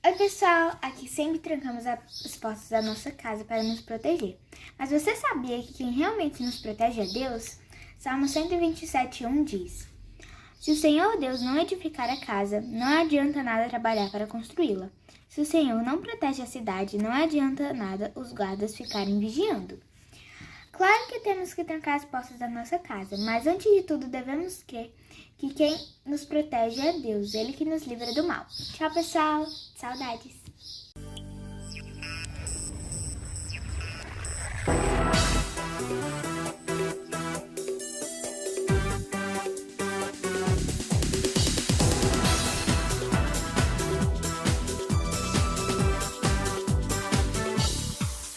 Oi pessoal, aqui sempre trancamos as portas da nossa casa para nos proteger. Mas você sabia que quem realmente nos protege é Deus? Salmo 127:1 diz: Se o Senhor Deus não edificar a casa, não adianta nada trabalhar para construí-la. Se o Senhor não protege a cidade, não adianta nada os guardas ficarem vigiando. Claro que temos que trancar as portas da nossa casa, mas antes de tudo devemos crer que quem nos protege é Deus, Ele que nos livra do mal. Tchau, pessoal. Saudades.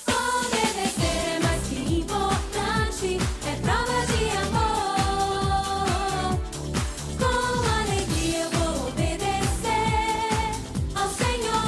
Obedecer é mais que importante, é prova de amor. Com alegria eu vou obedecer ao Senhor.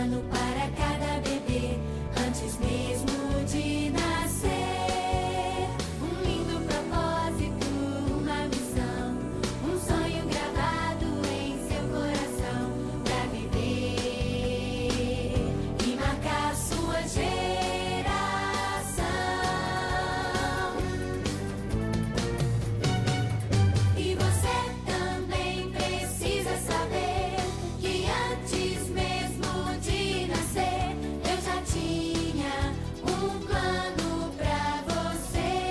plano para cada bebê antes mesmo de nascer. Um lindo propósito, uma missão, um sonho gravado em seu coração para viver e marcar sua geração. E você também precisa saber que antes mesmo de nascer, eu já tinha um plano pra você.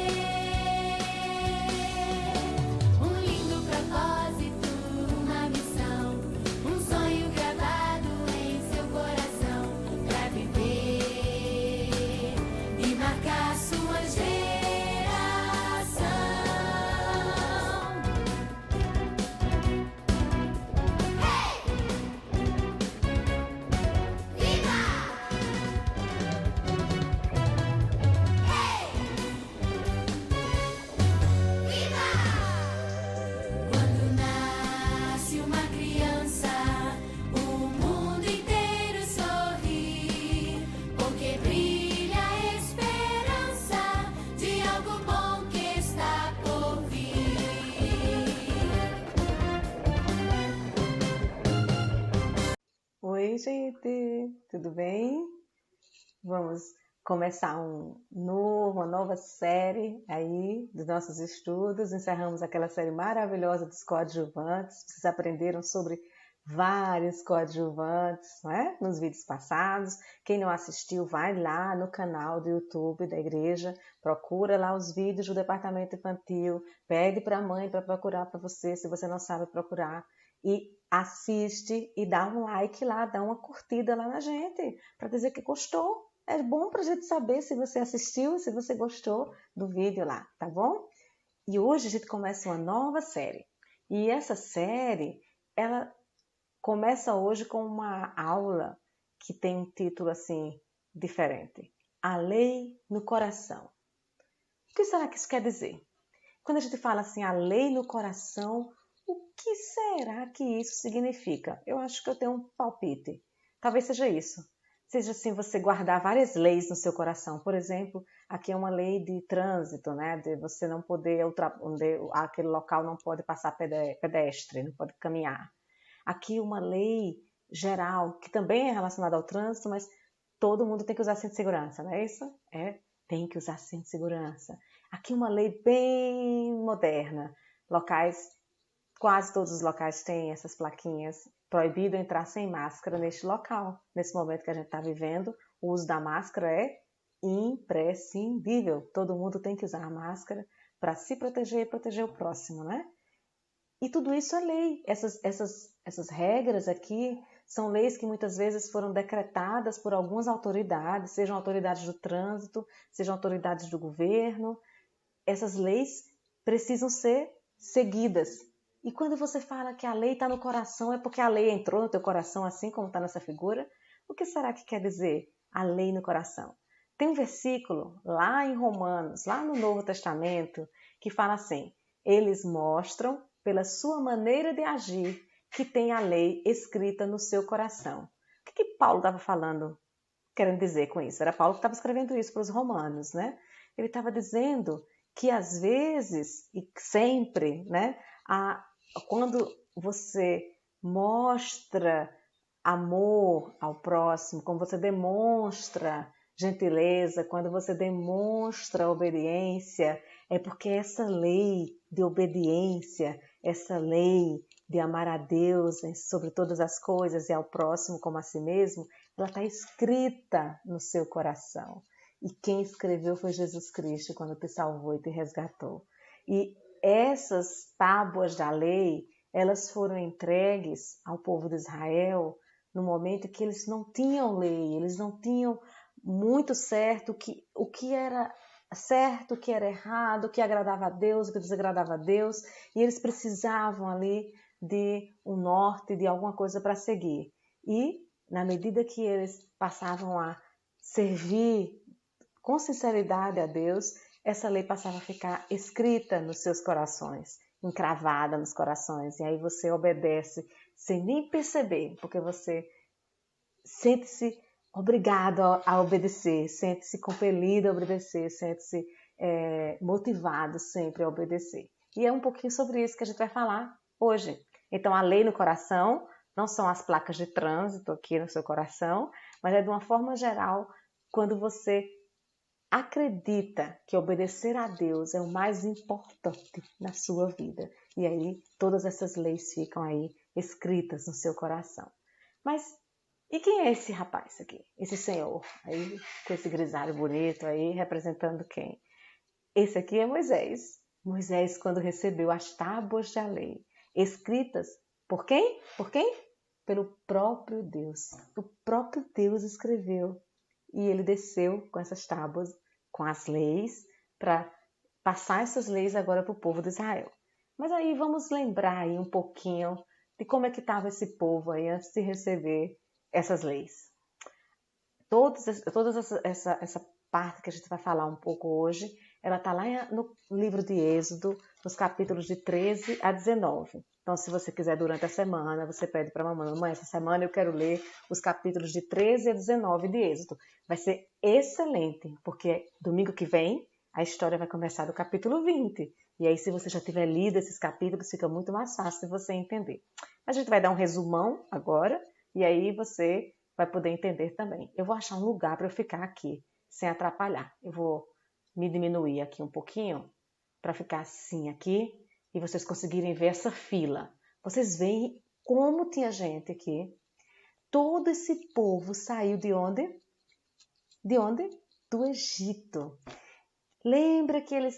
Um lindo propósito, uma missão, um sonho gravado em seu coração pra viver e marcar sua geração. Quando nasce uma criança, o mundo inteiro sorri, porque brilha a esperança de algo bom que está por vir. Oi, gente, tudo bem? Vamos começar uma nova série aí dos nossos estudos. Encerramos aquela série maravilhosa dos coadjuvantes. Vocês aprenderam sobre vários coadjuvantes, não é? Nos vídeos passados. Quem não assistiu, vai lá no canal do YouTube da igreja, procura lá os vídeos do departamento infantil, pede para a mãe para procurar para você, se você não sabe procurar, e assiste e dá um like lá, dá uma curtida lá na gente, para dizer que gostou. É bom para a gente saber se você assistiu, se você gostou do vídeo lá, tá bom? E hoje a gente começa uma nova série. E essa série, ela começa hoje com uma aula que tem um título assim, diferente. A lei no coração. O que será que isso quer dizer? Quando a gente fala assim, a lei no coração, o que será que isso significa? Eu acho que eu tenho um palpite. Talvez seja isso. Seja assim, você guardar várias leis no seu coração. Por exemplo, aqui é uma lei de trânsito, né? De você não poder, onde aquele local não pode passar pedestre, não pode caminhar. Aqui uma lei geral, que também é relacionada ao trânsito, mas todo mundo tem que usar cinto de segurança, não é isso? Tem que usar cinto de segurança. Aqui uma lei bem moderna. Quase todos os locais têm essas plaquinhas. Proibido entrar sem máscara neste local. Nesse momento que a gente está vivendo, o uso da máscara é imprescindível. Todo mundo tem que usar a máscara para se proteger e proteger o próximo, né? E tudo isso é lei. Essas regras aqui são leis que muitas vezes foram decretadas por algumas autoridades, sejam autoridades do trânsito, sejam autoridades do governo. Essas leis precisam ser seguidas. E quando você fala que a lei está no coração, é porque a lei entrou no teu coração, assim como está nessa figura? O que será que quer dizer a lei no coração? Tem um versículo lá em Romanos, lá no Novo Testamento, que fala assim: eles mostram pela sua maneira de agir que tem a lei escrita no seu coração. O que Paulo estava falando, querendo dizer com isso? Era Paulo que estava escrevendo isso para os romanos, né? Ele estava dizendo que às vezes e sempre, né, quando você mostra amor ao próximo, quando você demonstra gentileza, quando você demonstra obediência, é porque essa lei de obediência, essa lei de amar a Deus sobre todas as coisas e ao próximo como a si mesmo, ela está escrita no seu coração. E quem escreveu foi Jesus Cristo, quando te salvou e te resgatou. E essas tábuas da lei, elas foram entregues ao povo de Israel no momento que eles não tinham lei, eles não tinham muito certo o que era certo, o que era errado, o que agradava a Deus, o que desagradava a Deus, e eles precisavam ali de um norte, de alguma coisa para seguir. E, na medida que eles passavam a servir com sinceridade a Deus, essa lei passava a ficar escrita nos seus corações, encravada nos corações. E aí você obedece sem nem perceber, porque você sente-se obrigado a obedecer, sente-se compelido a obedecer, sente-se motivado sempre a obedecer. E é um pouquinho sobre isso que a gente vai falar hoje. Então, a lei no coração não são as placas de trânsito aqui no seu coração, mas é de uma forma geral, quando você acredita que obedecer a Deus é o mais importante na sua vida. E aí, todas essas leis ficam aí escritas no seu coração. Mas, e quem é esse rapaz aqui? Esse senhor aí, com esse grisalho bonito aí, representando quem? Esse aqui é Moisés. Moisés, quando recebeu as tábuas da lei, escritas por quem? Por quem? Pelo próprio Deus. O próprio Deus escreveu. E ele desceu com essas tábuas, com as leis, para passar essas leis agora para o povo de Israel. Mas aí vamos lembrar aí um pouquinho de como é que estava esse povo aí antes de receber essas leis. Toda essa parte que a gente vai falar um pouco hoje, ela está lá no livro de Êxodo, nos capítulos de 13 a 19. Então, se você quiser, durante a semana, você pede para a mamãe, essa semana eu quero ler os capítulos de 13 a 19 de Êxodo. Vai ser excelente, porque domingo que vem a história vai começar do capítulo 20. E aí, se você já tiver lido esses capítulos, fica muito mais fácil de você entender. A gente vai dar um resumão agora, e aí você vai poder entender também. Eu vou achar um lugar para eu ficar aqui, sem atrapalhar. Eu vou me diminuir aqui um pouquinho, para ficar assim aqui, e vocês conseguirem ver essa fila. Vocês veem como tinha gente aqui. Todo esse povo saiu de onde? De onde? Do Egito. Lembra que eles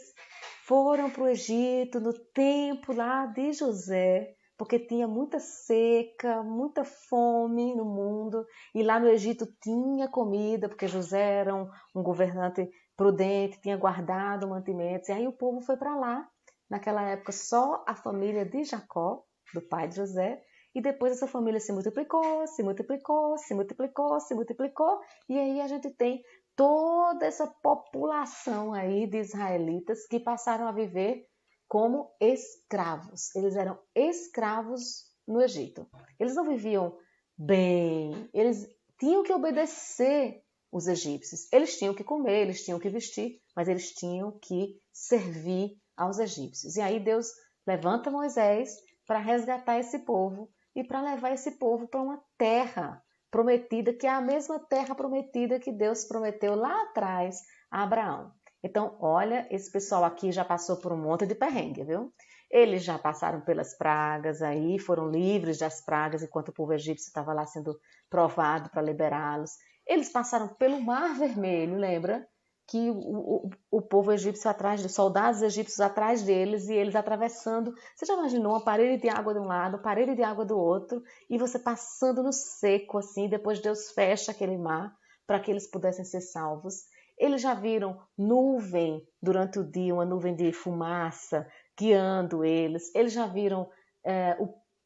foram para o Egito no tempo lá de José, porque tinha muita seca, muita fome no mundo, e lá no Egito tinha comida, porque José era um governante prudente, tinha guardado mantimentos, e aí o povo foi para lá. Naquela época, só a família de Jacó, do pai de José, e depois essa família se multiplicou, se multiplicou, se multiplicou, se multiplicou, e aí a gente tem toda essa população aí de israelitas que passaram a viver como escravos. Eles eram escravos no Egito. Eles não viviam bem, eles tinham que obedecer os egípcios. Eles tinham que comer, eles tinham que vestir, mas eles tinham que servir aos egípcios. E aí Deus levanta Moisés para resgatar esse povo e para levar esse povo para uma terra prometida, que é a mesma terra prometida que Deus prometeu lá atrás a Abraão. Então, olha, esse pessoal aqui já passou por um monte de perrengue, viu? Eles já passaram pelas pragas aí, foram livres das pragas enquanto o povo egípcio estava lá sendo provado para liberá-los. Eles passaram pelo Mar Vermelho, lembra? Que o povo egípcio atrás, os soldados egípcios atrás deles, e eles atravessando. Você já imaginou uma parede de água de um lado, parede de água do outro, e você passando no seco assim, depois Deus fecha aquele mar para que eles pudessem ser salvos. Eles já viram nuvem durante o dia, uma nuvem de fumaça guiando eles. Eles já viram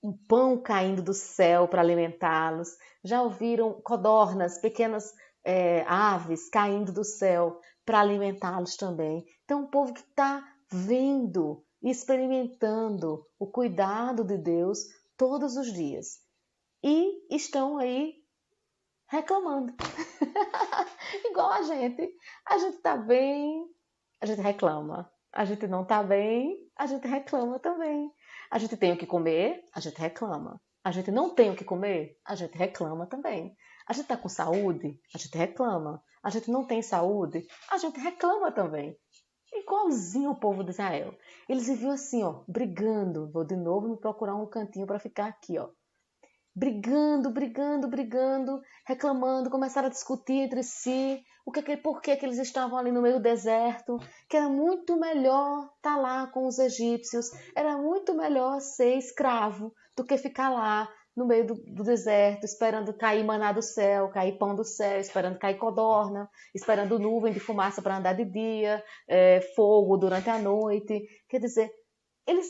o pão caindo do céu para alimentá-los. Já ouviram codornas, pequenas aves caindo do céu para alimentá-los também. Então, um povo que está vendo e experimentando o cuidado de Deus todos os dias. E estão aí reclamando. Igual a gente. A gente está bem, a gente reclama. A gente não está bem, a gente reclama também. A gente tem o que comer, a gente reclama. A gente não tem o que comer, a gente reclama também. A gente está com saúde, a gente reclama. A gente não tem saúde, a gente reclama também. Igualzinho o povo de Israel. Eles viviam assim, ó, brigando. Vou de novo me procurar um cantinho para ficar aqui, ó. Brigando, reclamando, começaram a discutir entre si por que eles estavam ali no meio do deserto, que era muito melhor estar lá com os egípcios, era muito melhor ser escravo do que ficar lá no meio do deserto, esperando cair maná do céu, cair pão do céu, esperando cair codorna, esperando nuvem de fumaça para andar de dia, fogo durante a noite. Quer dizer, eles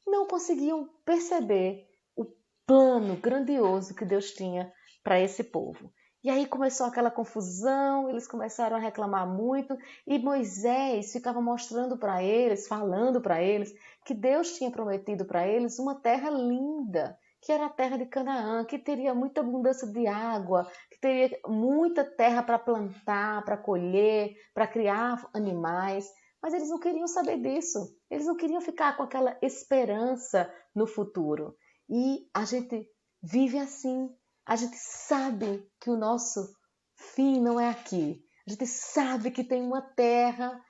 não conseguiam perceber o plano grandioso que Deus tinha para esse povo. E aí começou aquela confusão, eles começaram a reclamar muito, e Moisés ficava mostrando para eles, falando para eles, que Deus tinha prometido para eles uma terra linda, que era a terra de Canaã, que teria muita abundância de água, que teria muita terra para plantar, para colher, para criar animais. Mas eles não queriam saber disso. Eles não queriam ficar com aquela esperança no futuro. E a gente vive assim. A gente sabe que o nosso fim não é aqui. A gente sabe que tem uma terra,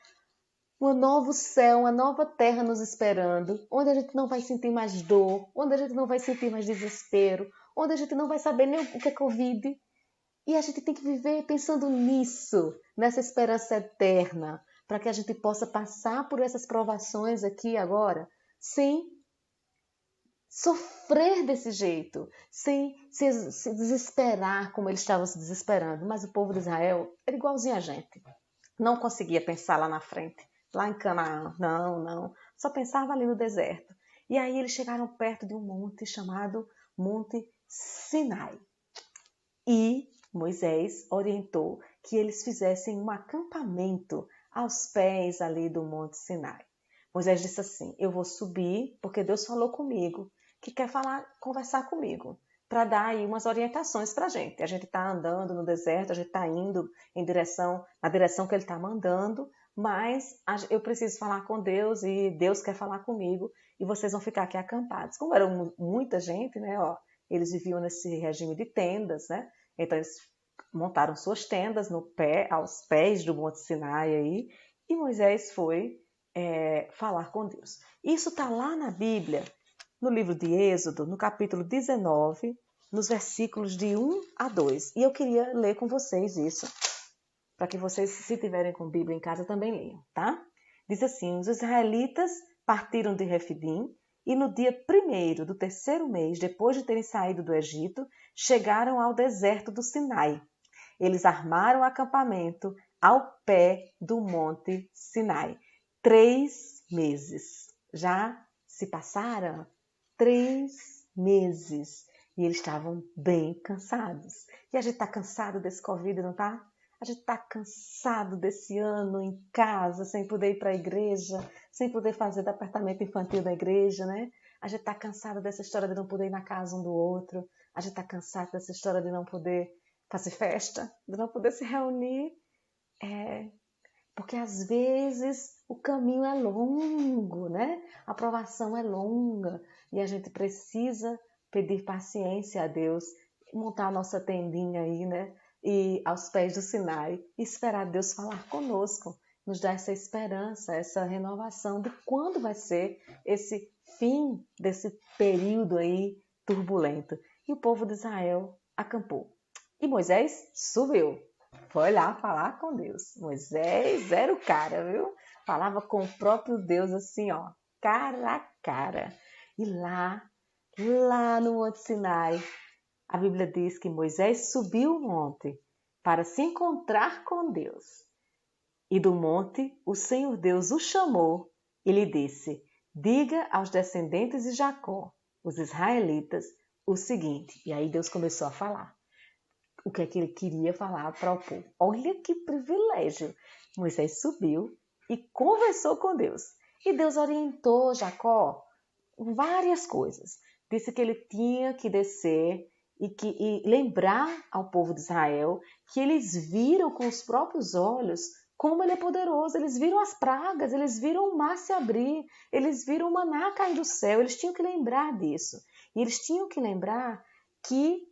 um novo céu, uma nova terra nos esperando, onde a gente não vai sentir mais dor, onde a gente não vai sentir mais desespero, onde a gente não vai saber nem o que é Covid. E a gente tem que viver pensando nisso, nessa esperança eterna, para que a gente possa passar por essas provações aqui agora, sem sofrer desse jeito, sem se desesperar como eles estavam se desesperando. Mas o povo de Israel era igualzinho a gente. Não conseguia pensar lá na frente, lá em Canaã. Não. Só pensava ali no deserto. E aí eles chegaram perto de um monte chamado Monte Sinai. E Moisés orientou que eles fizessem um acampamento aos pés ali do Monte Sinai. Moisés disse assim: eu vou subir porque Deus falou comigo, que quer conversar comigo, para dar aí umas orientações para a gente. A gente está andando no deserto, a gente está indo na direção que Ele está mandando, mas eu preciso falar com Deus e Deus quer falar comigo e vocês vão ficar aqui acampados. Como era muita gente, né? Eles viviam nesse regime de tendas, né? Então eles montaram suas tendas aos pés do Monte Sinai aí, e Moisés foi falar com Deus. Isso está lá na Bíblia, no livro de Êxodo, no capítulo 19, nos versículos de 1 a 2. E eu queria ler com vocês isso, para que vocês, se tiverem com Bíblia em casa, também leiam, tá? Diz assim: os israelitas partiram de Refidim e no dia 1º do 3º mês, depois de terem saído do Egito, chegaram ao deserto do Sinai. Eles armaram o acampamento ao pé do Monte Sinai. 3 meses. Já se passaram 3 meses. E eles estavam bem cansados. E a gente está cansado desse Covid, não está? A gente está cansado desse ano em casa, sem poder ir para a igreja, sem poder fazer departamento infantil da igreja, né? A gente está cansado dessa história de não poder ir na casa um do outro. A gente está cansado dessa história de não poder fazer festa, de não poder se reunir. Porque às vezes o caminho é longo, né? A provação é longa e a gente precisa pedir paciência a Deus, montar a nossa tendinha aí, né? E aos pés do Sinai, e esperar Deus falar conosco, nos dar essa esperança, essa renovação de quando vai ser esse fim desse período aí turbulento. E o povo de Israel acampou. E Moisés subiu, foi lá falar com Deus. Moisés era o cara, viu? Falava com o próprio Deus assim, cara a cara. E lá no Monte Sinai, a Bíblia diz que Moisés subiu o monte para se encontrar com Deus. E do monte o Senhor Deus o chamou e lhe disse: diga aos descendentes de Jacó, os israelitas, o seguinte. E aí Deus começou a falar o que é que ele queria falar para o povo. Olha que privilégio! Moisés subiu e conversou com Deus. E Deus orientou Jacó várias coisas. Disse que ele tinha que descer e lembrar ao povo de Israel que eles viram com os próprios olhos como ele é poderoso. Eles viram as pragas, eles viram o mar se abrir, eles viram o maná cair do céu. Eles tinham que lembrar disso. E eles tinham que lembrar que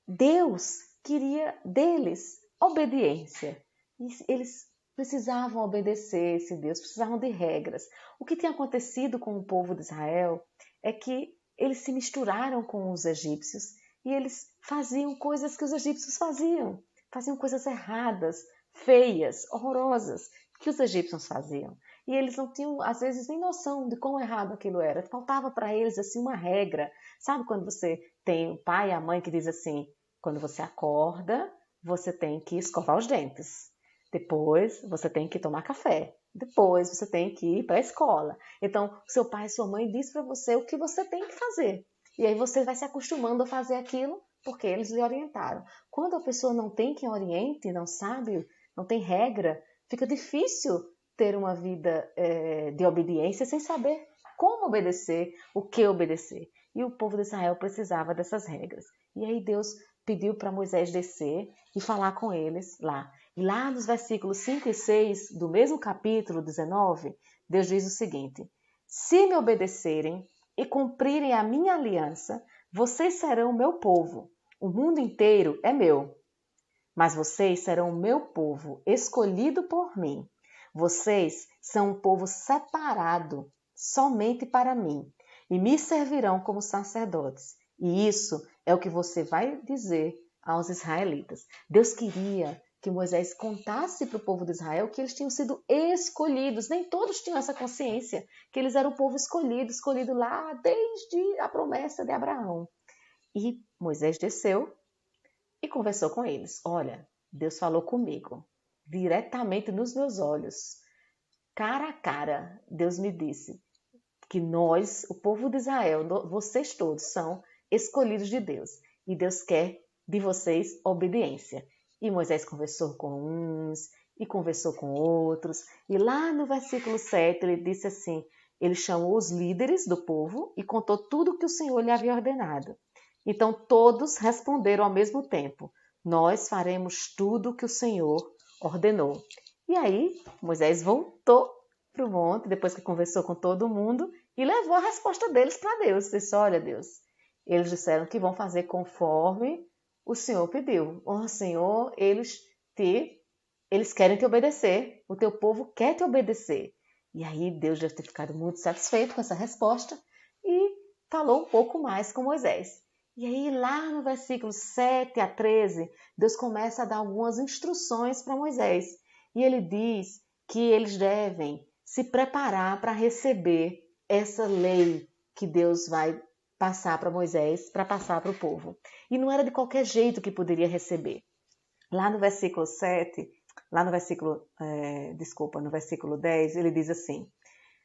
Deus queria deles obediência. E eles precisavam obedecer esse Deus, precisavam de regras. O que tinha acontecido com o povo de Israel é que eles se misturaram com os egípcios e eles faziam coisas que os egípcios faziam. Faziam coisas erradas, feias, horrorosas, que os egípcios faziam. E eles não tinham, às vezes, nem noção de quão errado aquilo era. Faltava para eles assim uma regra. Sabe quando você tem o pai e a mãe que diz assim: quando você acorda, você tem que escovar os dentes. Depois, você tem que tomar café. Depois, você tem que ir para a escola. Então, seu pai e sua mãe diz para você o que você tem que fazer. E aí você vai se acostumando a fazer aquilo porque eles lhe orientaram. Quando a pessoa não tem quem oriente, não sabe, não tem regra, fica difícil ter uma vida de obediência sem saber como obedecer, o que obedecer. E o povo de Israel precisava dessas regras. E aí Deus pediu para Moisés descer e falar com eles lá. E lá nos versículos 5 e 6 do mesmo capítulo 19, Deus diz o seguinte: se me obedecerem e cumprirem a minha aliança, vocês serão o meu povo. O mundo inteiro é meu. Mas vocês serão o meu povo, escolhido por mim. Vocês são um povo separado somente para mim e me servirão como sacerdotes. E isso é o que você vai dizer aos israelitas. Deus queria que Moisés contasse para o povo de Israel que eles tinham sido escolhidos. Nem todos tinham essa consciência, que eles eram o povo escolhido lá desde a promessa de Abraão. E Moisés desceu e conversou com eles. Olha, Deus falou comigo, diretamente nos meus olhos, cara a cara. Deus me disse que nós, o povo de Israel, vocês todos são escolhidos de Deus. E Deus quer de vocês obediência. E Moisés conversou com uns e conversou com outros. E lá no versículo 7 ele disse assim, ele chamou os líderes do povo e contou tudo o que o Senhor lhe havia ordenado. Então todos responderam ao mesmo tempo, nós faremos tudo o que o Senhor ordenou. E aí Moisés voltou para o monte, depois que conversou com todo mundo, e levou a resposta deles para Deus. Disse, olha Deus, eles disseram que vão fazer conforme o Senhor pediu. Ó Senhor, eles querem te obedecer, o teu povo quer te obedecer. E aí Deus deve ter ficado muito satisfeito com essa resposta e falou um pouco mais com Moisés. E aí lá no versículo 7 a 13, Deus começa a dar algumas instruções para Moisés. E ele diz que eles devem se preparar para receber essa lei que Deus vai passar para Moisés, para passar para o povo. E não era de qualquer jeito que poderia receber. Lá no versículo 7, no versículo 10, ele diz assim,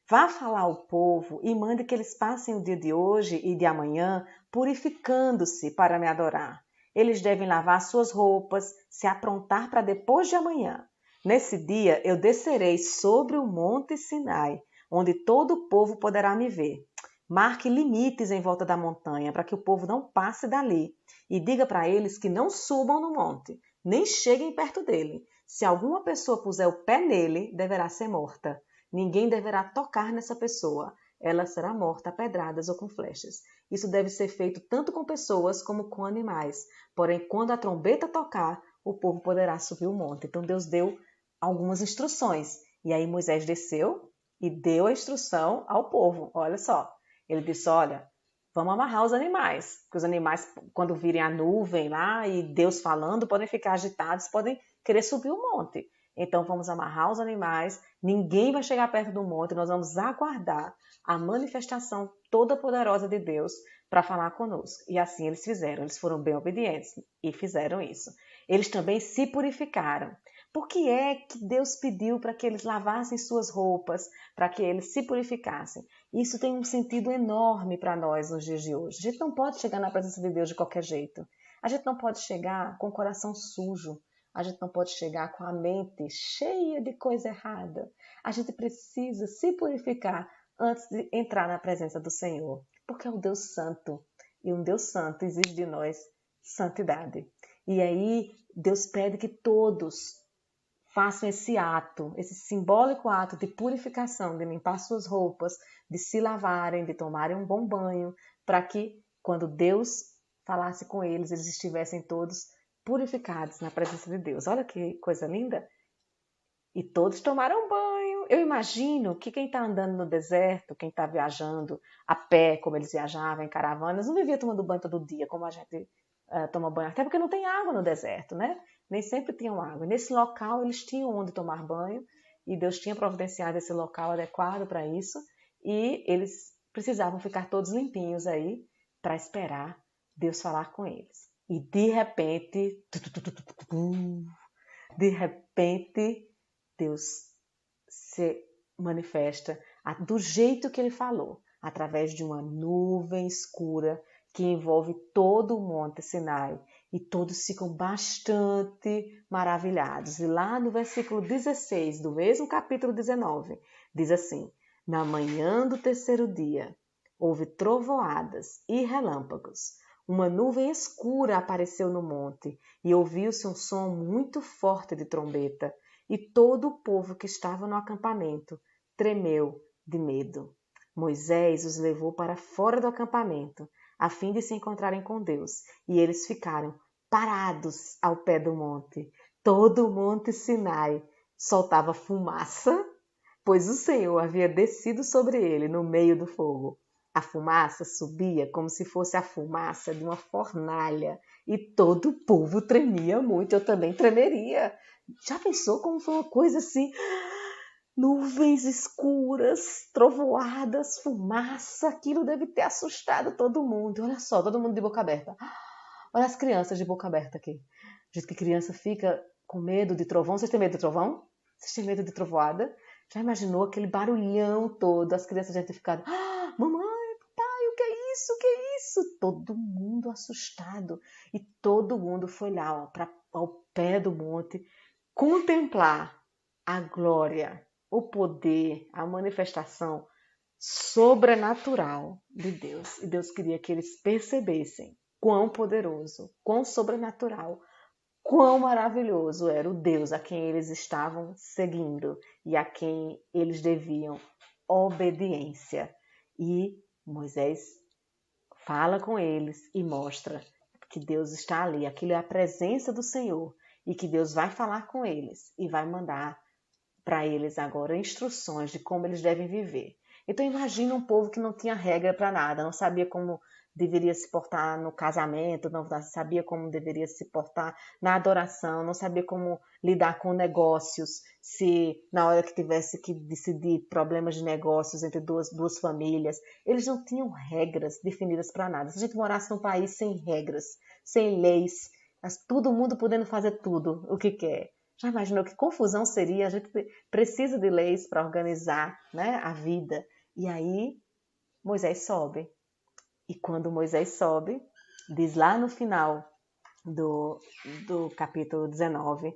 vá falar ao povo e mande que eles passem o dia de hoje e de amanhã purificando-se para me adorar. Eles devem lavar suas roupas, se aprontar para depois de amanhã. Nesse dia eu descerei sobre o monte Sinai, onde todo o povo poderá me ver. Marque limites em volta da montanha para que o povo não passe dali. E diga para eles que não subam no monte, nem cheguem perto dele. Se alguma pessoa puser o pé nele, deverá ser morta. Ninguém deverá tocar nessa pessoa. Ela será morta a pedradas ou com flechas. Isso deve ser feito tanto com pessoas como com animais. Porém, quando a trombeta tocar, o povo poderá subir o monte. Então Deus deu algumas instruções. E aí Moisés desceu e deu a instrução ao povo. Olha só. Ele disse, olha, vamos amarrar os animais. Porque os animais, quando virem a nuvem lá e Deus falando, podem ficar agitados, podem querer subir o monte. Então vamos amarrar os animais, ninguém vai chegar perto do monte, nós vamos aguardar a manifestação toda poderosa de Deus para falar conosco. E assim eles fizeram, eles foram bem obedientes e fizeram isso. Eles também se purificaram. Por que é que Deus pediu para que eles lavassem suas roupas, para que eles se purificassem? Isso tem um sentido enorme para nós nos dias de hoje. A gente não pode chegar na presença de Deus de qualquer jeito. A gente não pode chegar com o coração sujo. A gente não pode chegar com a mente cheia de coisa errada. A gente precisa se purificar antes de entrar na presença do Senhor. Porque é um Deus santo. E um Deus santo exige de nós santidade. E aí Deus pede que todos façam esse ato, esse simbólico ato de purificação, de limpar suas roupas, de se lavarem, de tomarem um bom banho, para que quando Deus falasse com eles, eles estivessem todos purificados na presença de Deus. Olha que coisa linda! E todos tomaram banho. Eu imagino que quem está andando no deserto, quem está viajando a pé, como eles viajavam em caravanas, não vivia tomando banho todo dia, como a gente toma banho, até porque não tem água no deserto, né? Nem sempre tinham água. E nesse local eles tinham onde tomar banho e Deus tinha providenciado esse local adequado para isso e eles precisavam ficar todos limpinhos aí para esperar Deus falar com eles. E de repente, Deus se manifesta do jeito que ele falou, através de uma nuvem escura que envolve todo o Monte Sinai. E todos ficam bastante maravilhados. E lá no versículo 16 do mesmo capítulo 19, diz assim: na manhã do terceiro dia, houve trovoadas e relâmpagos. Uma nuvem escura apareceu no monte e ouviu-se um som muito forte de trombeta, e todo o povo que estava no acampamento tremeu de medo. Moisés os levou para fora do acampamento, a fim de se encontrarem com Deus, e eles ficaram parados ao pé do monte. Todo o monte Sinai soltava fumaça, pois o Senhor havia descido sobre ele no meio do fogo. A fumaça subia como se fosse a fumaça de uma fornalha, e todo o povo tremia muito. Eu também tremeria. Já pensou como foi uma coisa assim? Nuvens escuras, trovoadas, fumaça, aquilo deve ter assustado todo mundo. Olha só, todo mundo de boca aberta. Olha as crianças de boca aberta aqui. Do jeito que criança fica com medo de trovão. Vocês têm medo de trovão? Vocês têm medo de trovoada? Já imaginou aquele barulhão todo? As crianças já têm ficado, mamãe, papai, o que é isso? O que é isso? Todo mundo assustado. E todo mundo foi lá, ao pé do monte, contemplar a glória, o poder, a manifestação sobrenatural de Deus. E Deus queria que eles percebessem quão poderoso, quão sobrenatural, quão maravilhoso era o Deus a quem eles estavam seguindo e a quem eles deviam obediência. E Moisés fala com eles e mostra que Deus está ali, aquilo é a presença do Senhor, e que Deus vai falar com eles e vai mandar para eles agora instruções de como eles devem viver. Então imagina um povo que não tinha regra para nada, não sabia como deveria se portar no casamento, não sabia como deveria se portar na adoração, não sabia como lidar com negócios, se na hora que tivesse que decidir problemas de negócios entre duas famílias, eles não tinham regras definidas para nada. Se a gente morasse num país sem regras, sem leis, todo mundo podendo fazer tudo o que quer, já imaginou que confusão seria? A gente precisa de leis para organizar, né, a vida. E aí Moisés sobe. E quando Moisés sobe, diz lá no final do capítulo 19,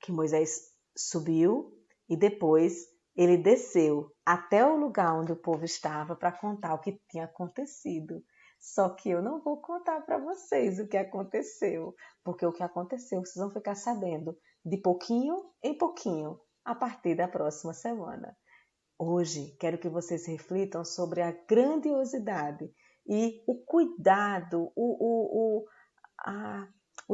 que Moisés subiu e depois ele desceu até o lugar onde o povo estava para contar o que tinha acontecido. Só que eu não vou contar para vocês o que aconteceu, porque o que aconteceu vocês vão ficar sabendo de pouquinho em pouquinho a partir da próxima semana. Hoje quero que vocês reflitam sobre a grandiosidade e o cuidado, o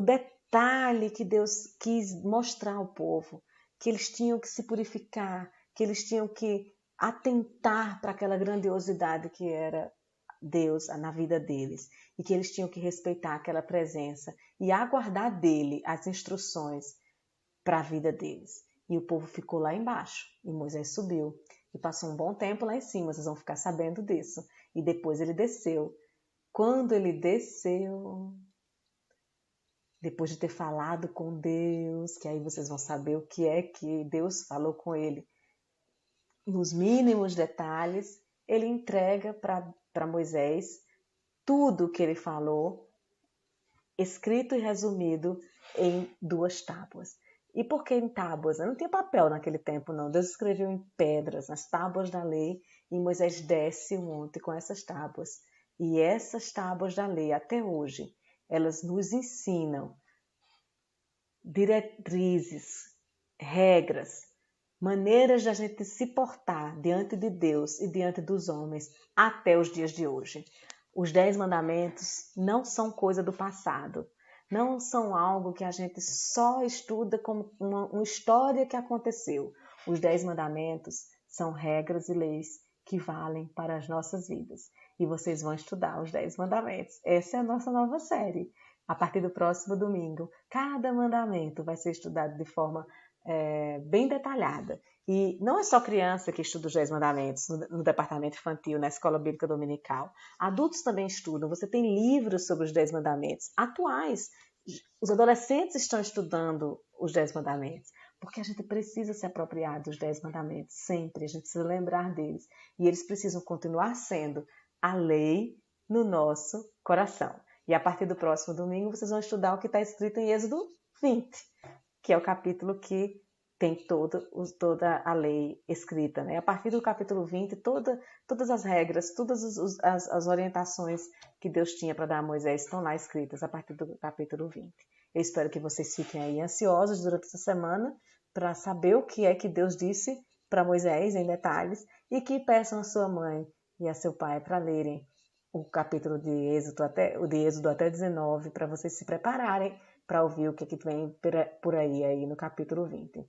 detalhe que Deus quis mostrar ao povo, que eles tinham que se purificar, que eles tinham que atentar para aquela grandiosidade que era Deus na vida deles, e que eles tinham que respeitar aquela presença e aguardar dele as instruções para a vida deles. E o povo ficou lá embaixo, e Moisés subiu e passou um bom tempo lá em cima, vocês vão ficar sabendo disso. E depois ele desceu. Quando ele desceu, depois de ter falado com Deus, que aí vocês vão saber o que é que Deus falou com ele, nos mínimos detalhes, ele entrega para Moisés tudo o que ele falou, escrito e resumido em 2 tábuas. E por que em tábuas? Não tinha papel naquele tempo, não. Deus escreveu em pedras, nas tábuas da lei, e Moisés desce o monte com essas tábuas. E essas tábuas da lei, até hoje, elas nos ensinam diretrizes, regras, maneiras de a gente se portar diante de Deus e diante dos homens até os dias de hoje. Os 10 mandamentos não são coisa do passado. Não são algo que a gente só estuda como uma história que aconteceu. Os 10 mandamentos são regras e leis que valem para as nossas vidas. E vocês vão estudar os 10 mandamentos. Essa é a nossa nova série. A partir do próximo domingo, cada mandamento vai ser estudado de forma bem detalhada. E não é só criança que estuda os 10 mandamentos no departamento infantil, na escola bíblica dominical. Adultos também estudam. Você tem livros sobre os 10 mandamentos atuais. Os adolescentes estão estudando os 10 mandamentos, porque a gente precisa se apropriar dos 10 mandamentos sempre. A gente precisa lembrar deles. E eles precisam continuar sendo a lei no nosso coração. E a partir do próximo domingo, vocês vão estudar o que está escrito em Êxodo 20, que é o capítulo que tem toda a lei escrita, né? A partir do capítulo 20, todas as regras, todas as orientações que Deus tinha para dar a Moisés estão lá escritas a partir do capítulo 20. Eu espero que vocês fiquem aí ansiosos durante essa semana para saber o que é que Deus disse para Moisés em detalhes e que peçam a sua mãe e a seu pai para lerem o capítulo de Êxodo até 19, para vocês se prepararem para ouvir o que vem por aí no capítulo 20.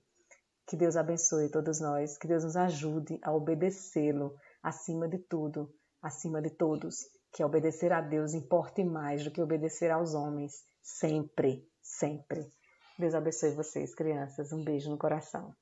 Que Deus abençoe todos nós, que Deus nos ajude a obedecê-lo acima de tudo, acima de todos, que obedecer a Deus importe mais do que obedecer aos homens, sempre, sempre. Deus abençoe vocês, crianças. Um beijo no coração.